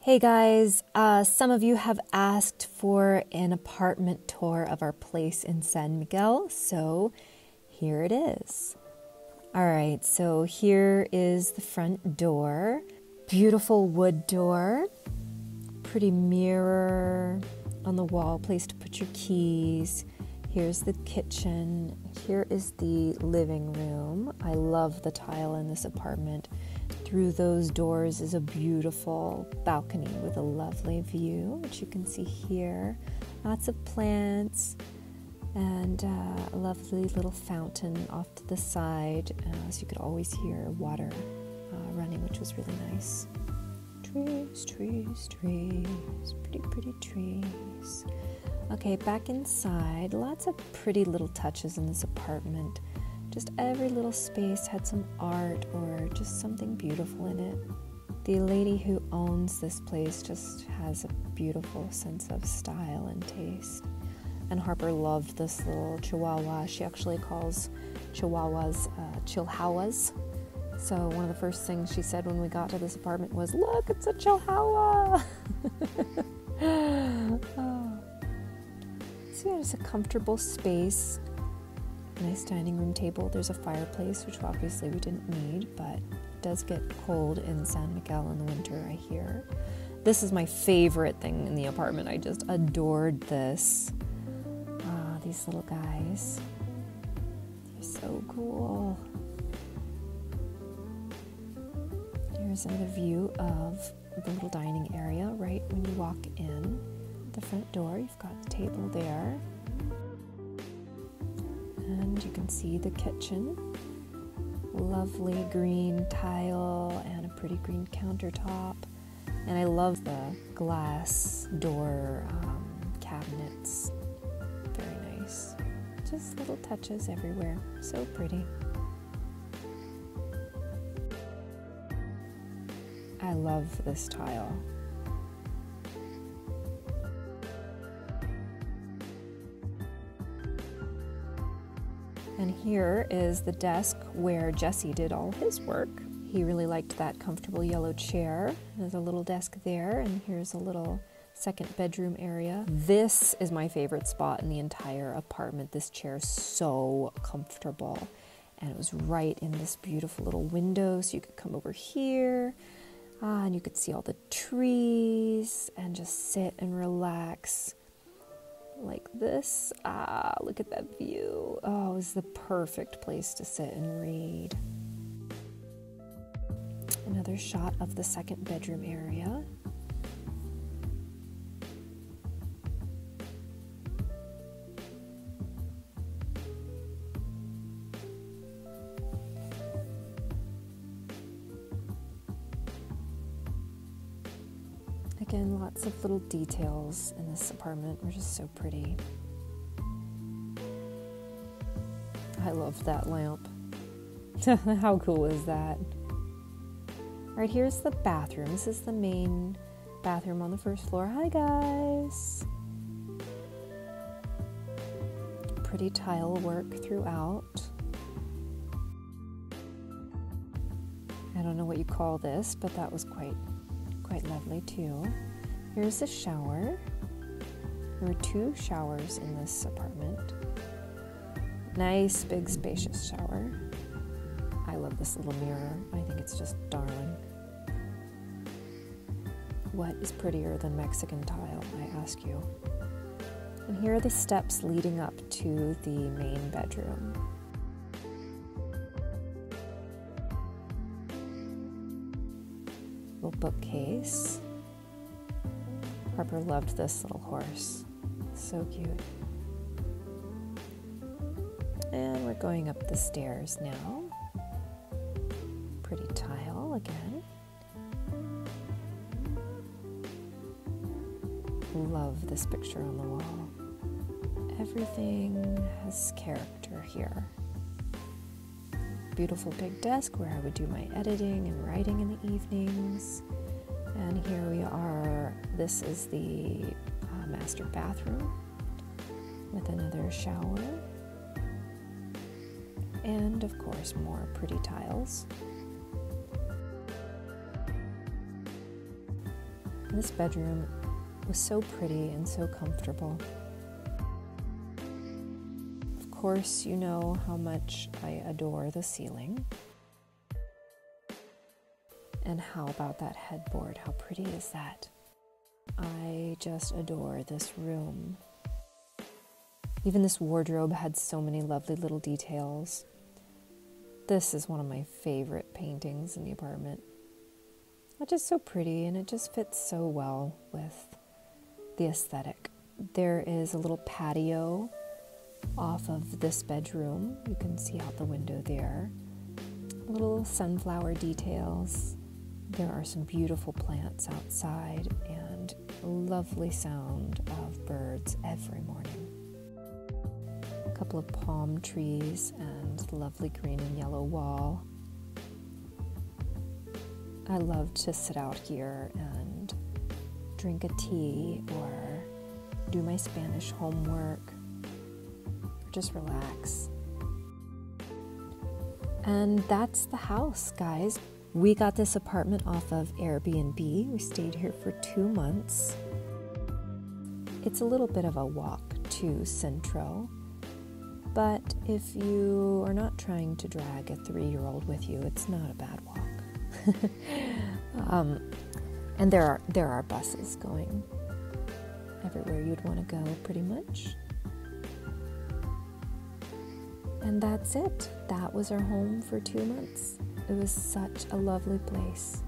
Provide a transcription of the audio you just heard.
Hey guys, some of you have asked for an apartment tour of our place in San Miguel, so here it is. All right, so here is the front door. Beautiful wood door, pretty mirror on the wall, place to put your keys. Here's the kitchen. Here is the living room. I love the tile in this apartment. Through those doors is a beautiful balcony with a lovely view, which you can see here. Lots of plants and a lovely little fountain off to the side, so you could always hear water running, which was really nice. Trees, trees, trees, pretty trees. Okay, back inside, lots of pretty little touches in this apartment. Just every little space had some art or just something beautiful in it. The lady who owns this place just has a beautiful sense of style and taste. And Harper loved this little chihuahua. She actually calls chihuahuas chilhouas. So one of the first things she said when we got to this apartment was, "Look, it's a chihuahua!" So yeah, it's a comfortable space. Nice dining room table. There's a fireplace, which obviously we didn't need, but it does get cold in San Miguel in the winter, I hear. This is my favorite thing in the apartment. I just adored this. These little guys. They're so cool. Here's another view of the little dining area right when you walk in. The front door, you've got the table there. And you can see the kitchen. Lovely green tile and a pretty green countertop. And I love the glass door cabinets. Very nice. Just little touches everywhere. So pretty. I love this tile. And here is the desk where Jesse did all his work. He really liked that comfortable yellow chair. There's a little desk there, and here's a little second bedroom area. This is my favorite spot in the entire apartment. This chair is so comfortable, and it was right in this beautiful little window, so you could come over here, and you could see all the trees, and just sit and relax. Like this. Look at that view. Oh, it was the perfect place to sit and read. Another shot of the second bedroom area. Again, lots of little details in this apartment. They're just so pretty. I love that lamp. How cool is that? All right, here's the bathroom. This is the main bathroom on the first floor. Hi, guys. Pretty tile work throughout. I don't know what you call this, but that was quite lovely too. Here's a shower. There were 2 showers in this apartment. Nice, big, spacious shower. I love this little mirror. I think it's just darling. What is prettier than Mexican tile, I ask you? And here are the steps leading up to the main bedroom. Little bookcase. Harper loved this little horse. So cute. And we're going up the stairs now. Pretty tile again. Love this picture on the wall. Everything has character here. Beautiful big desk where I would do my editing and writing in the evenings. And here we are. This is the master bathroom with another shower. And of course, more pretty tiles. This bedroom was so pretty and so comfortable. Of course, you know how much I adore the ceiling. And how about that headboard? How pretty is that? I just adore this room. Even this wardrobe had so many lovely little details. This is one of my favorite paintings in the apartment. It's just so pretty, and it just fits so well with the aesthetic. There is a little patio off of this bedroom. You can see out the window there. Little sunflower details. There are some beautiful plants outside and a lovely sound of birds every morning. A couple of palm trees and lovely green and yellow wall. I love to sit out here and drink a tea or do my Spanish homework or just relax. And that's the house, guys. We got this apartment off of Airbnb. We stayed here for 2 months. It's a little bit of a walk to Centro, but if you are not trying to drag a 3-year-old with you, it's not a bad walk. And there are buses going everywhere you'd want to go, pretty much. And that's it. That was our home for 2 months. It was such a lovely place.